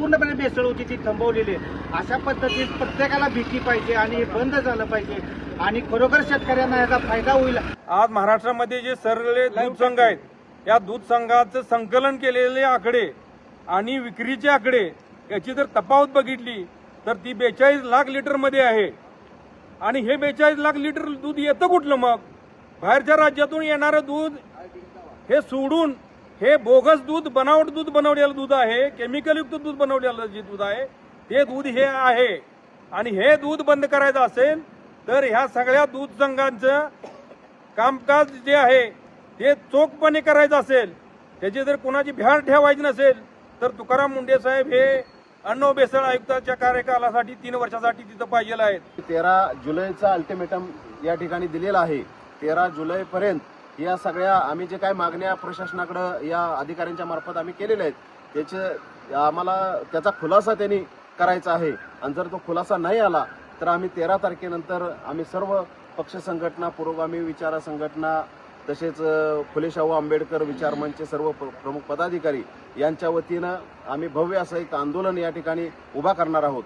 पूर्णपणे भेसळ होती ती थांबवलेली आहे. अशा पद्धतीत प्रत्येकाला भीती पाहिजे आणि हे बंद झालं पाहिजे आणि खरोखर शेतकऱ्यांना याचा फायदा होईल. आज महाराष्ट्रामध्ये जे सगळे दूध संघ आहेत, या दूध संघाचं संकलन केलेले आकडे आणि विक्रीचे आकडे याची जर तफावत बघितली तर ती 42 लाख लिटरमध्ये आहे. आणि हे 42 लाख लिटर दूध येतं कुठलं मग? बाहेरच्या राज्यातून येणारं दूध हे सोडून हे बोगस दूध, बनावट दूध बनवलेलं दूध आहे, केमिकलयुक्त दूध बनवलेलं जे दूध आहे ते दूध हे आहे. आणि हे दूध बंद करायचं असेल तर ह्या सगळ्या दूध संघांचं कामकाज जे आहे ते चोखपणे करायचं असेल, त्याची जर कोणाची भ्याड ठेवायची नसेल तर तुकाराम मुंडे साहेब हे अन्न व भेसळ आयुक्ताच्या कार्यकालासाठी 3 वर्षासाठी तिथं पाहिजे आहेत. 13 जुलैचा अल्टिमेटम या ठिकाणी दिलेला आहे. 13 जुलैपर्यंत या सगळ्या आम्ही जे काय मागण्या प्रशासनाकडे या अधिकाऱ्यांच्या मार्फत आम्ही केलेल्या आहेत त्याचे आम्हाला त्याचा खुलासा त्यांनी करायचा आहे. आणि जर तो खुलासा नाही आला तर आम्ही 13 तारखेनंतर आम्ही सर्व पक्ष संघटना, पुरोगामी विचार संघटना, तसेच फुले शाहू आंबेडकर विचार मंचचे सर्व प्रमुख पदाधिकारी यांच्या वतीनं आम्ही भव्य असं एक आंदोलन या ठिकाणी उभा करणार आहोत.